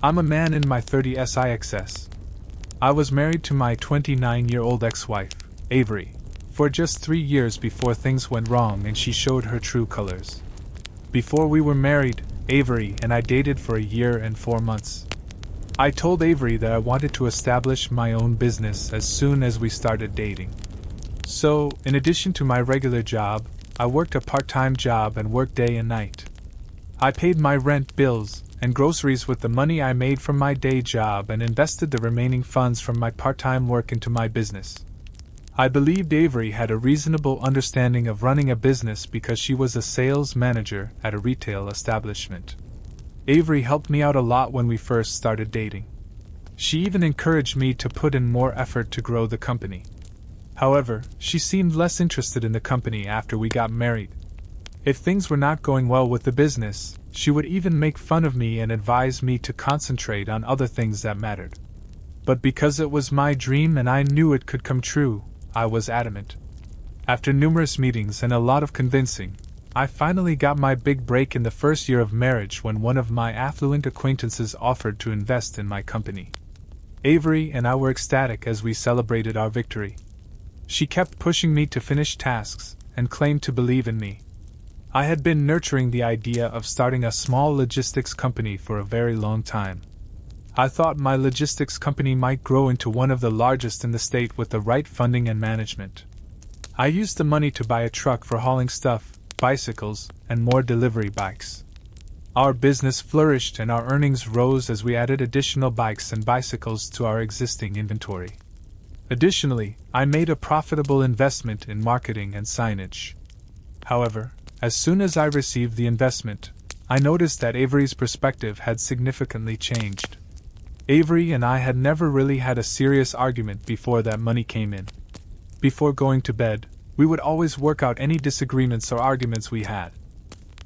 I'm a man in my 30s. I was married to my 29-year-old ex-wife, Avery, for just 3 years before things went wrong and she showed her true colors. Before we were married, Avery and I dated for a year and 4 months. I told Avery that I wanted to establish my own business as soon as we started dating. So, in addition to my regular job, I worked a part-time job and worked day and night. I paid my rent, bills, and groceries with the money I made from my day job and invested the remaining funds from my part-time work into my business. I believed Avery had a reasonable understanding of running a business because she was a sales manager at a retail establishment. Avery helped me out a lot when we first started dating. She even encouraged me to put in more effort to grow the company. However, she seemed less interested in the company after we got married. If things were not going well with the business, she would even make fun of me and advise me to concentrate on other things that mattered. But because it was my dream and I knew it could come true, I was adamant. After numerous meetings and a lot of convincing, I finally got my big break in the first year of marriage when one of my affluent acquaintances offered to invest in my company. Avery and I were ecstatic as we celebrated our victory. She kept pushing me to finish tasks and claimed to believe in me. I had been nurturing the idea of starting a small logistics company for a very long time. I thought my logistics company might grow into one of the largest in the state with the right funding and management. I used the money to buy a truck for hauling stuff, bicycles, and more delivery bikes. Our business flourished and our earnings rose as we added additional bikes and bicycles to our existing inventory. Additionally, I made a profitable investment in marketing and signage. However, as soon as I received the investment, I noticed that Avery's perspective had significantly changed. Avery and I had never really had a serious argument before that money came in. Before going to bed, we would always work out any disagreements or arguments we had.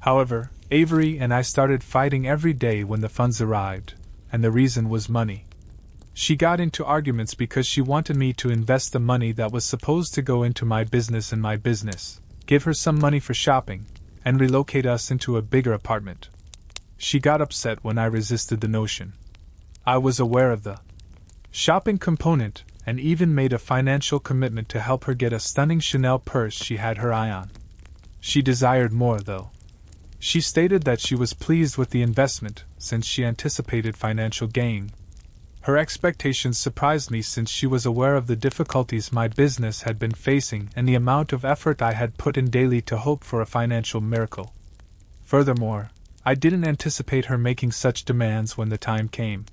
However, Avery and I started fighting every day when the funds arrived, and the reason was money. She got into arguments because she wanted me to invest the money that was supposed to go into my business in my business, give her some money for shopping, and relocate us into a bigger apartment. She got upset when I resisted the notion. I was aware of the shopping component and even made a financial commitment to help her get a stunning Chanel purse she had her eye on. She desired more, though. She stated that she was pleased with the investment since she anticipated financial gain. Her expectations surprised me since she was aware of the difficulties my business had been facing and the amount of effort I had put in daily to hope for a financial miracle. Furthermore, I didn't anticipate her making such demands when the time came.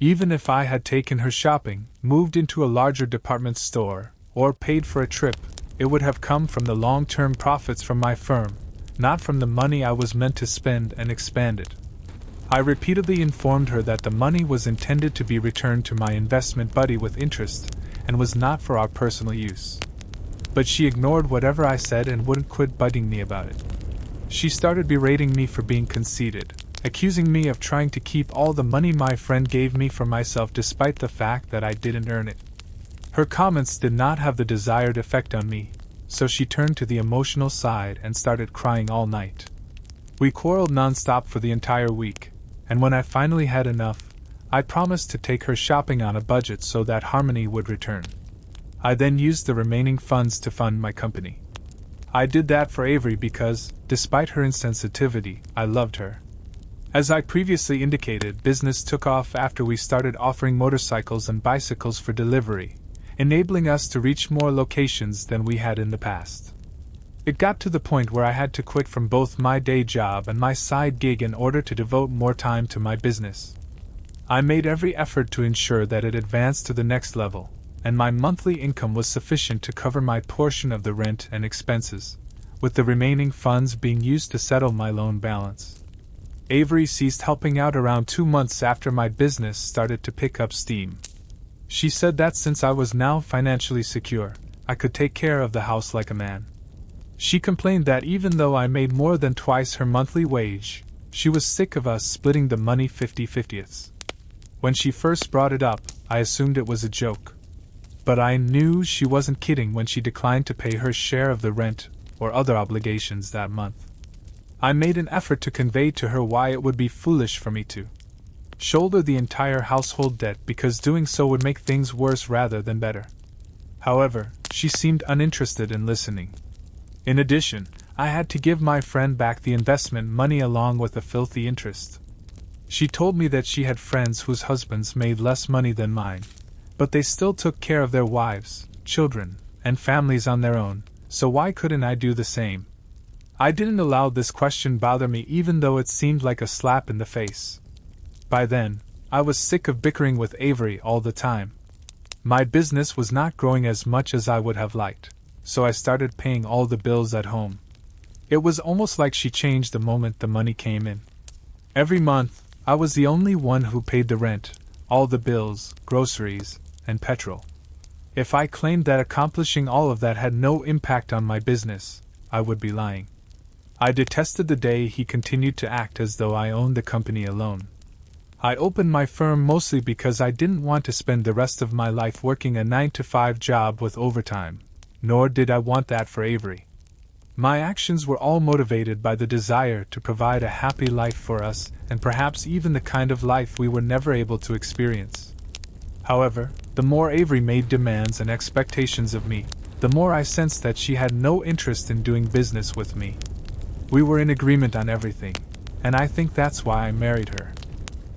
Even if I had taken her shopping, moved into a larger department store, or paid for a trip, it would have come from the long-term profits from my firm, not from the money I was meant to spend and expand it. I repeatedly informed her that the money was intended to be returned to my investment buddy with interest, and was not for our personal use. But she ignored whatever I said and wouldn't quit bugging me about it. She started berating me for being conceited, accusing me of trying to keep all the money my friend gave me for myself despite the fact that I didn't earn it. Her comments did not have the desired effect on me, so she turned to the emotional side and started crying all night. We quarreled nonstop for the entire week, and when I finally had enough, I promised to take her shopping on a budget so that harmony would return. I then used the remaining funds to fund my company. I did that for Avery because, despite her insensitivity, I loved her. As I previously indicated, business took off after we started offering motorcycles and bicycles for delivery, enabling us to reach more locations than we had in the past. It got to the point where I had to quit from both my day job and my side gig in order to devote more time to my business. I made every effort to ensure that it advanced to the next level, and my monthly income was sufficient to cover my portion of the rent and expenses, with the remaining funds being used to settle my loan balance. Avery ceased helping out around 2 months after my business started to pick up steam. She said that since I was now financially secure, I could take care of the house like a man. She complained that even though I made more than twice her monthly wage, she was sick of us splitting the money 50-50ths. When she first brought it up, I assumed it was a joke. But I knew she wasn't kidding when she declined to pay her share of the rent or other obligations that month. I made an effort to convey to her why it would be foolish for me to shoulder the entire household debt because doing so would make things worse rather than better. However, she seemed uninterested in listening. In addition, I had to give my friend back the investment money along with a filthy interest. She told me that she had friends whose husbands made less money than mine, but they still took care of their wives, children, and families on their own, so why couldn't I do the same? I didn't allow this question bother me even though it seemed like a slap in the face. By then, I was sick of bickering with Avery all the time. My business was not growing as much as I would have liked, so I started paying all the bills at home. It was almost like she changed the moment the money came in. Every month, I was the only one who paid the rent, all the bills, groceries, and petrol. If I claimed that accomplishing all of that had no impact on my business, I would be lying. I detested the day he continued to act as though I owned the company alone. I opened my firm mostly because I didn't want to spend the rest of my life working a 9-to-5 job with overtime, nor did I want that for Avery. My actions were all motivated by the desire to provide a happy life for us and perhaps even the kind of life we were never able to experience. However, the more Avery made demands and expectations of me, the more I sensed that she had no interest in doing business with me. We were in agreement on everything, and I think that's why I married her.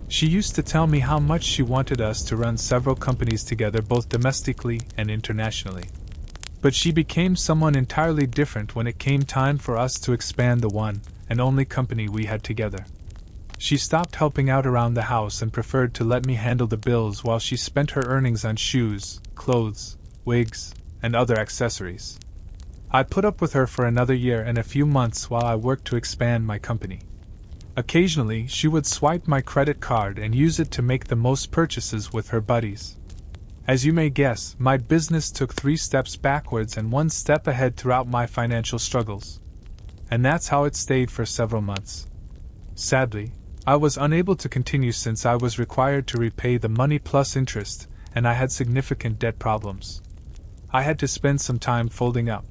She used to tell me how much she wanted us to run several companies together both domestically and internationally. But she became someone entirely different when it came time for us to expand the one and only company we had together. She stopped helping out around the house and preferred to let me handle the bills while she spent her earnings on shoes, clothes, wigs, and other accessories. I put up with her for another year and a few months while I worked to expand my company. Occasionally, she would swipe my credit card and use it to make the most purchases with her buddies. As you may guess, my business took 3 steps backwards and 1 step ahead throughout my financial struggles. And that's how it stayed for several months. Sadly, I was unable to continue since I was required to repay the money plus interest, and I had significant debt problems. I had to spend some time folding up.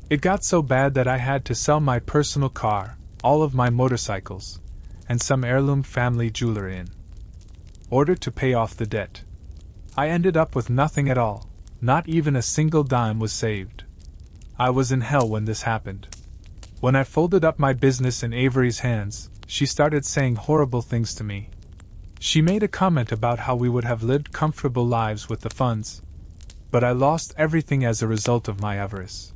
It got so bad that I had to sell my personal car, all of my motorcycles, and some heirloom family jewelry in order to pay off the debt. I ended up with nothing at all, not even a single dime was saved. I was in hell when this happened. When I folded up my business in Avery's hands, she started saying horrible things to me. She made a comment about how we would have lived comfortable lives with the funds, but I lost everything as a result of my avarice.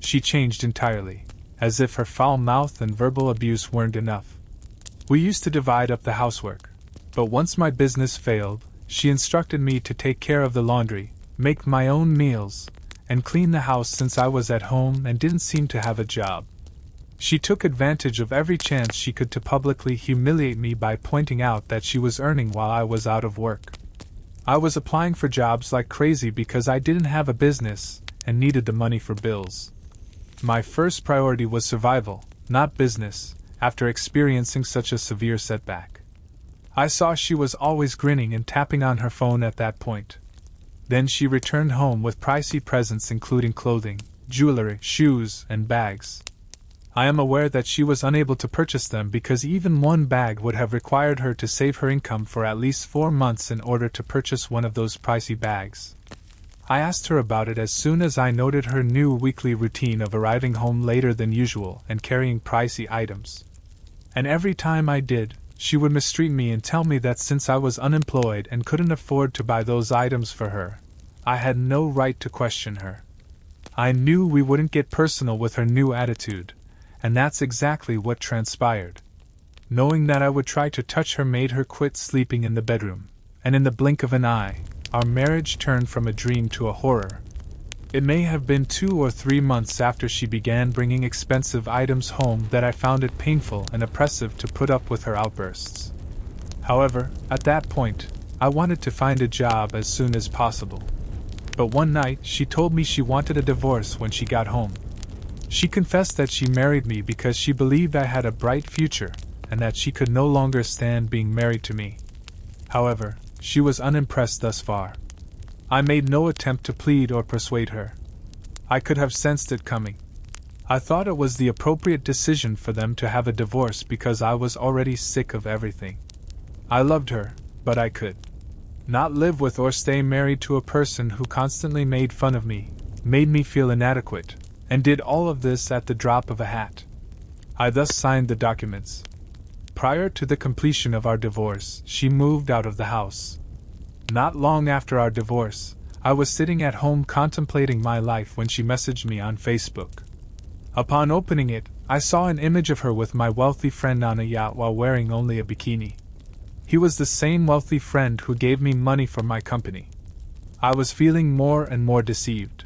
She changed entirely, as if her foul mouth and verbal abuse weren't enough. We used to divide up the housework, but once my business failed, she instructed me to take care of the laundry, make my own meals, and clean the house since I was at home and didn't seem to have a job. She took advantage of every chance she could to publicly humiliate me by pointing out that she was earning while I was out of work. I was applying for jobs like crazy because I didn't have a business and needed the money for bills. My first priority was survival, not business, after experiencing such a severe setback. I saw she was always grinning and tapping on her phone at that point. Then she returned home with pricey presents including clothing, jewelry, shoes, and bags. I am aware that she was unable to purchase them because even one bag would have required her to save her income for at least 4 months in order to purchase one of those pricey bags. I asked her about it as soon as I noted her new weekly routine of arriving home later than usual and carrying pricey items. And every time I did, she would mistreat me and tell me that since I was unemployed and couldn't afford to buy those items for her, I had no right to question her. I knew we wouldn't get personal with her new attitude, and that's exactly what transpired. Knowing that I would try to touch her made her quit sleeping in the bedroom, and in the blink of an eye, our marriage turned from a dream to a horror. It may have been 2 or 3 months after she began bringing expensive items home that I found it painful and oppressive to put up with her outbursts. However, at that point, I wanted to find a job as soon as possible. But one night she told me she wanted a divorce when she got home. She confessed that she married me because she believed I had a bright future and that she could no longer stand being married to me. However, she was unimpressed thus far. I made no attempt to plead or persuade her. I could have sensed it coming. I thought it was the appropriate decision for them to have a divorce because I was already sick of everything. I loved her, but I could not live with or stay married to a person who constantly made fun of me, made me feel inadequate, and did all of this at the drop of a hat. I thus signed the documents. Prior to the completion of our divorce, she moved out of the house. Not long after our divorce, I was sitting at home contemplating my life when she messaged me on Facebook. Upon opening it, I saw an image of her with my wealthy friend on a yacht while wearing only a bikini. He was the same wealthy friend who gave me money for my company. I was feeling more and more deceived.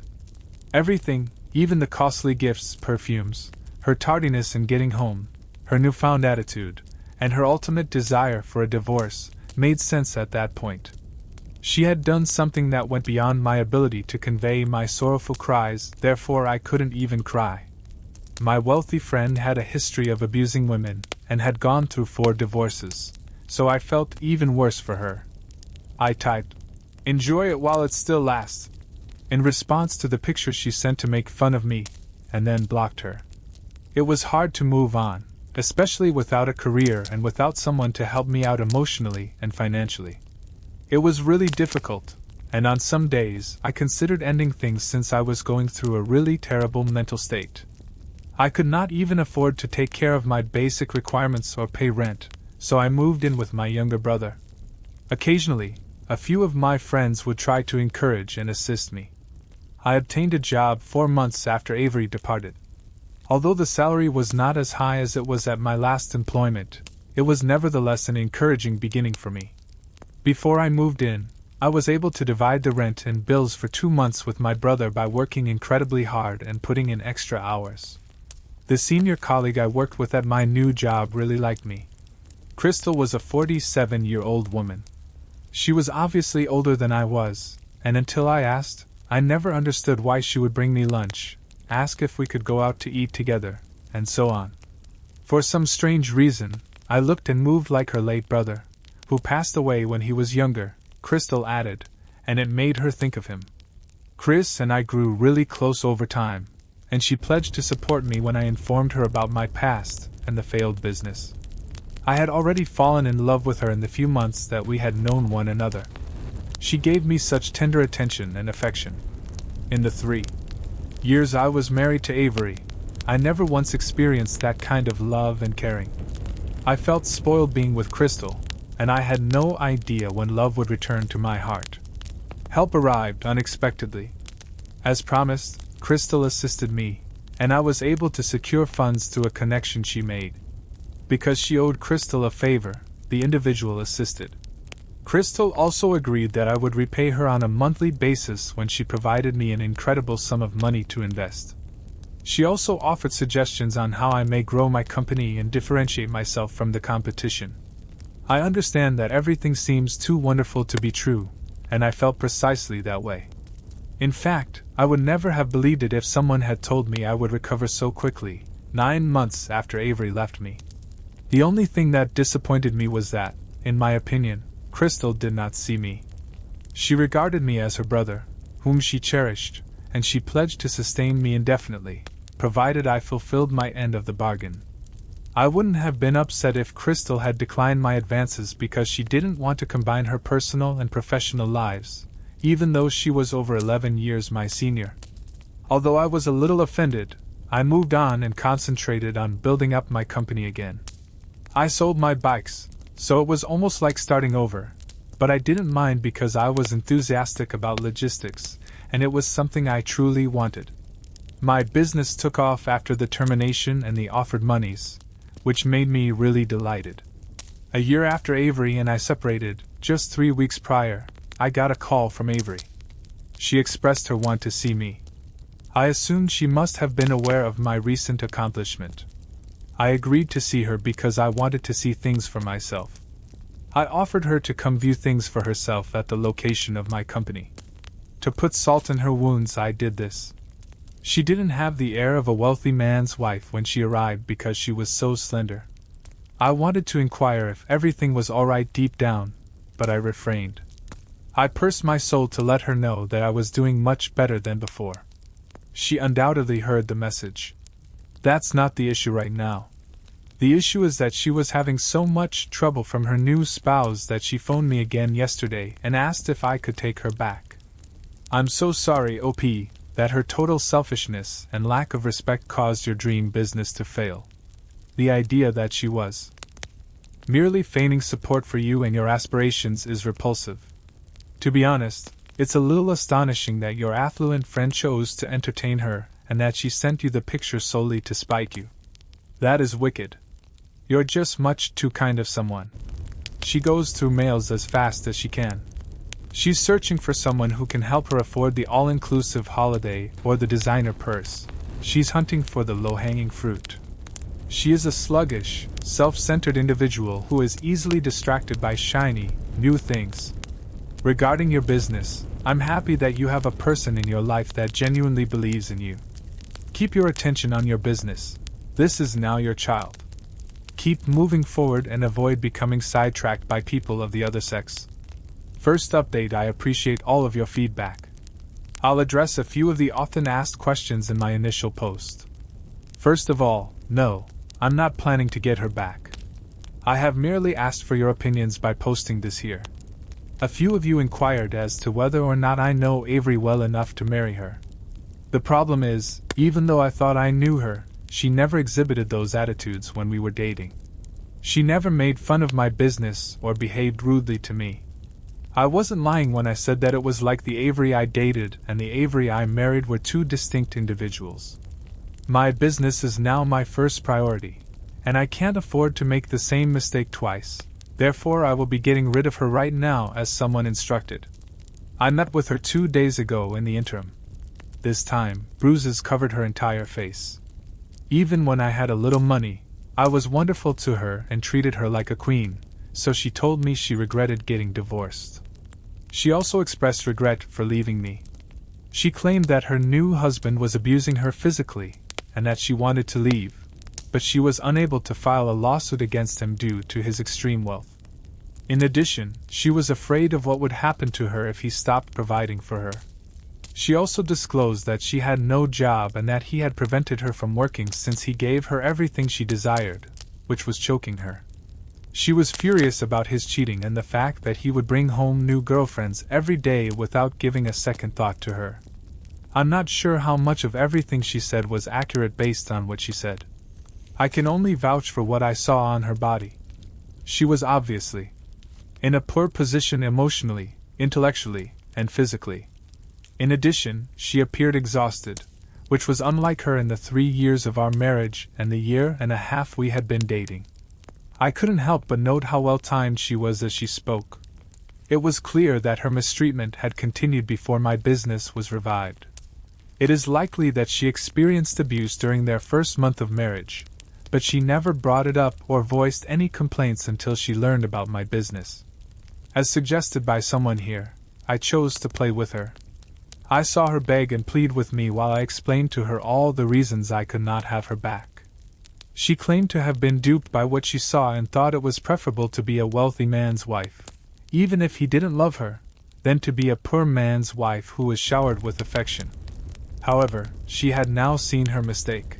Everything, even the costly gifts, perfumes, her tardiness in getting home, her newfound attitude, and her ultimate desire for a divorce, made sense at that point. She had done something that went beyond my ability to convey my sorrowful cries, therefore I couldn't even cry. My wealthy friend had a history of abusing women, and had gone through 4 divorces, so I felt even worse for her. I typed, "Enjoy it while it still lasts," in response to the picture she sent to make fun of me, and then blocked her. It was hard to move on, especially without a career and without someone to help me out emotionally and financially. It was really difficult, and on some days I considered ending things since I was going through a really terrible mental state. I could not even afford to take care of my basic requirements or pay rent, so I moved in with my younger brother. Occasionally, a few of my friends would try to encourage and assist me. I obtained a job 4 months after Avery departed. Although the salary was not as high as it was at my last employment, it was nevertheless an encouraging beginning for me. Before I moved in, I was able to divide the rent and bills for 2 months with my brother by working incredibly hard and putting in extra hours. The senior colleague I worked with at my new job really liked me. Crystal was a 47-year-old woman. She was obviously older than I was, and until I asked, I never understood why she would bring me lunch, ask if we could go out to eat together, and so on. For some strange reason, I looked and moved like her late brother, who passed away when he was younger, Crystal added, and it made her think of him. Chris and I grew really close over time, and she pledged to support me when I informed her about my past and the failed business. I had already fallen in love with her in the few months that we had known one another. She gave me such tender attention and affection. In the 3 years I was married to Avery, I never once experienced that kind of love and caring. I felt spoiled being with Crystal, and I had no idea when love would return to my heart. Help arrived unexpectedly. As promised, Crystal assisted me, and I was able to secure funds through a connection she made. Because she owed Crystal a favor, the individual assisted. Crystal also agreed that I would repay her on a monthly basis when she provided me an incredible sum of money to invest. She also offered suggestions on how I may grow my company and differentiate myself from the competition. I understand that everything seems too wonderful to be true, and I felt precisely that way. In fact, I would never have believed it if someone had told me I would recover so quickly, 9 months after Avery left me. The only thing that disappointed me was that, in my opinion, Crystal did not see me. She regarded me as her brother, whom she cherished, and she pledged to sustain me indefinitely, provided I fulfilled my end of the bargain. I wouldn't have been upset if Crystal had declined my advances because she didn't want to combine her personal and professional lives, even though she was over 11 years my senior. Although I was a little offended, I moved on and concentrated on building up my company again. I sold my bikes, so it was almost like starting over, but I didn't mind because I was enthusiastic about logistics, and it was something I truly wanted. My business took off after the termination and the offered monies, which made me really delighted. A year after Avery and I separated, just 3 weeks prior, I got a call from Avery. She expressed her want to see me. I assumed she must have been aware of my recent accomplishment. I agreed to see her because I wanted to see things for myself. I offered her to come view things for herself at the location of my company. To put salt in her wounds, I did this. She didn't have the air of a wealthy man's wife when she arrived because she was so slender. I wanted to inquire if everything was all right deep down, but I refrained. I pursed my soul to let her know that I was doing much better than before. She undoubtedly heard the message. That's not the issue right now. The issue is that she was having so much trouble from her new spouse that she phoned me again yesterday and asked if I could take her back. I'm so sorry, OP, that her total selfishness and lack of respect caused your dream business to fail. The idea that she was merely feigning support for you and your aspirations is repulsive. To be honest, it's a little astonishing that your affluent friend chose to entertain her and that she sent you the picture solely to spite you. That is wicked. You're just much too kind of someone. She goes through mails as fast as she can. She's searching for someone who can help her afford the all-inclusive holiday or the designer purse. She's hunting for the low-hanging fruit. She is a sluggish, self-centered individual who is easily distracted by shiny, new things. Regarding your business, I'm happy that you have a person in your life that genuinely believes in you. Keep your attention on your business. This is now your child. Keep moving forward and avoid becoming sidetracked by people of the other sex. First update: I appreciate all of your feedback. I'll address a few of the often asked questions in my initial post. First of all, no, I'm not planning to get her back. I have merely asked for your opinions by posting this here. A few of you inquired as to whether or not I know Avery well enough to marry her. The problem is, even though I thought I knew her, she never exhibited those attitudes when we were dating. She never made fun of my business or behaved rudely to me. I wasn't lying when I said that it was like the Avery I dated and the Avery I married were two distinct individuals. My business is now my first priority, and I can't afford to make the same mistake twice. Therefore, I will be getting rid of her right now as someone instructed. I met with her 2 days ago in the interim. This time, bruises covered her entire face. Even when I had a little money, I was wonderful to her and treated her like a queen, so she told me she regretted getting divorced. She also expressed regret for leaving me. She claimed that her new husband was abusing her physically, and that she wanted to leave, but she was unable to file a lawsuit against him due to his extreme wealth. In addition, she was afraid of what would happen to her if he stopped providing for her. She also disclosed that she had no job and that he had prevented her from working since he gave her everything she desired, which was choking her. She was furious about his cheating and the fact that he would bring home new girlfriends every day without giving a second thought to her. I'm not sure how much of everything she said was accurate based on what she said. I can only vouch for what I saw on her body. She was obviously in a poor position emotionally, intellectually, and physically. In addition, she appeared exhausted, which was unlike her in the 3 years of our marriage and the 1.5 years we had been dating. I couldn't help but note how well-timed she was as she spoke. It was clear that her mistreatment had continued before my business was revived. It is likely that she experienced abuse during their first month of marriage, but she never brought it up or voiced any complaints until she learned about my business. As suggested by someone here, I chose to play with her. I saw her beg and plead with me while I explained to her all the reasons I could not have her back. She claimed to have been duped by what she saw and thought it was preferable to be a wealthy man's wife, even if he didn't love her, than to be a poor man's wife who was showered with affection. However, she had now seen her mistake.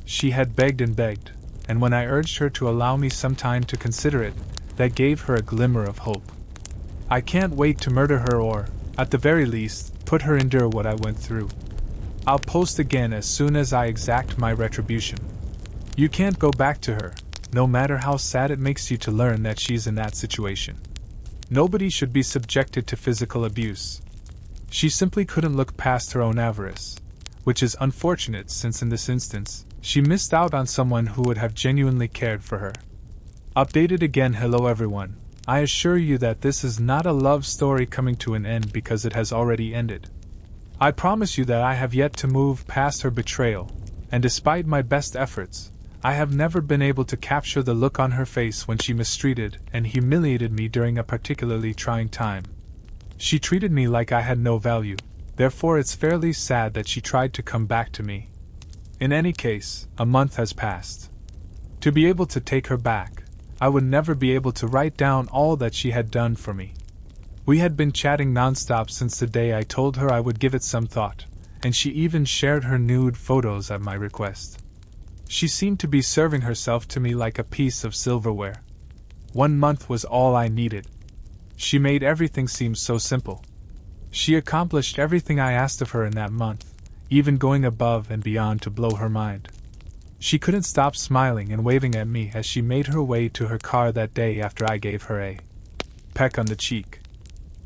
She had begged and begged, and when I urged her to allow me some time to consider it, that gave her a glimmer of hope. I can't wait to murder her or, at the very least, put her endure what I went through. I'll post again as soon as I exact my retribution. You can't go back to her, no matter how sad it makes you to learn that she's in that situation. Nobody should be subjected to physical abuse. She simply couldn't look past her own avarice, which is unfortunate since in this instance, she missed out on someone who would have genuinely cared for her. Updated again. Hello everyone. I assure you that this is not a love story coming to an end because it has already ended. I promise you that I have yet to move past her betrayal, and despite my best efforts, I have never been able to capture the look on her face when she mistreated and humiliated me during a particularly trying time. She treated me like I had no value, therefore it's fairly sad that she tried to come back to me. In any case, a month has passed. To be able to take her back, I would never be able to write down all that she had done for me. We had been chatting nonstop since the day I told her I would give it some thought, and she even shared her nude photos at my request. She seemed to be serving herself to me like a piece of silverware. 1 month was all I needed. She made everything seem so simple. She accomplished everything I asked of her in that month, even going above and beyond to blow her mind. She couldn't stop smiling and waving at me as she made her way to her car that day after I gave her a peck on the cheek.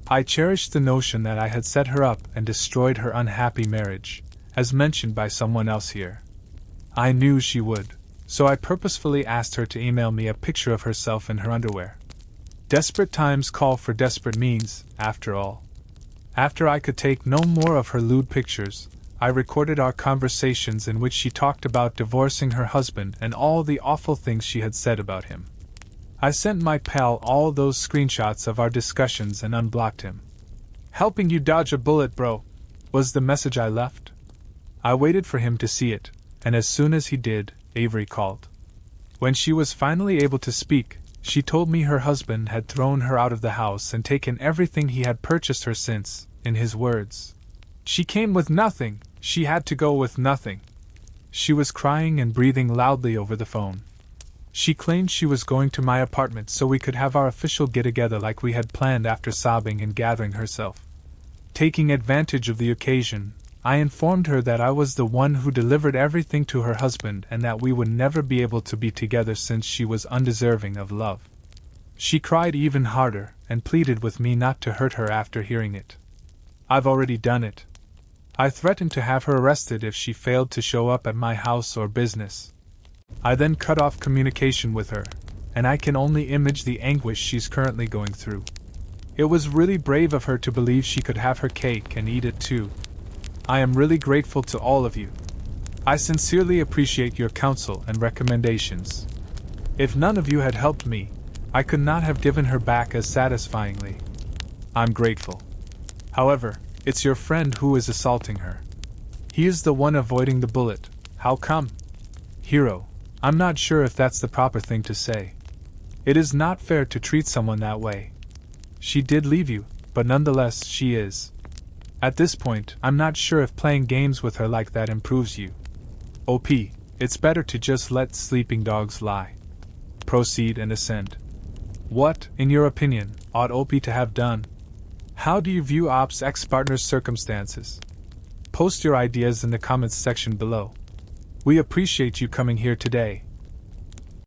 I cherished the notion that I had set her up and destroyed her unhappy marriage, as mentioned by someone else here. I knew she would, so I purposefully asked her to email me a picture of herself in her underwear. Desperate times call for desperate means, after all. After I could take no more of her lewd pictures, I recorded our conversations in which she talked about divorcing her husband and all the awful things she had said about him. I sent my pal all those screenshots of our discussions and unblocked him. "Helping you dodge a bullet, bro," was the message I left. I waited for him to see it, and as soon as he did, Avery called. When she was finally able to speak, she told me her husband had thrown her out of the house and taken everything he had purchased her since, in his words. "She came with nothing, she had to go with nothing." She was crying and breathing loudly over the phone. She claimed she was going to my apartment so we could have our official get-together like we had planned after sobbing and gathering herself. Taking advantage of the occasion, I informed her that I was the one who delivered everything to her husband and that we would never be able to be together since she was undeserving of love. She cried even harder and pleaded with me not to hurt her after hearing it. I've already done it. I threatened to have her arrested if she failed to show up at my house or business. I then cut off communication with her, and I can only imagine the anguish she's currently going through. It was really brave of her to believe she could have her cake and eat it too. I am really grateful to all of you. I sincerely appreciate your counsel and recommendations. If none of you had helped me, I could not have given her back as satisfyingly. I'm grateful. However, it's your friend who is assaulting her. He is the one avoiding the bullet. How come? Hero, I'm not sure if that's the proper thing to say. It is not fair to treat someone that way. She did leave you, but nonetheless she is. At this point, I'm not sure if playing games with her like that improves you. OP, it's better to just let sleeping dogs lie. Proceed and ascend. What, in your opinion, ought OP to have done? How do you view Op's ex-partner's circumstances? Post your ideas in the comments section below. We appreciate you coming here today.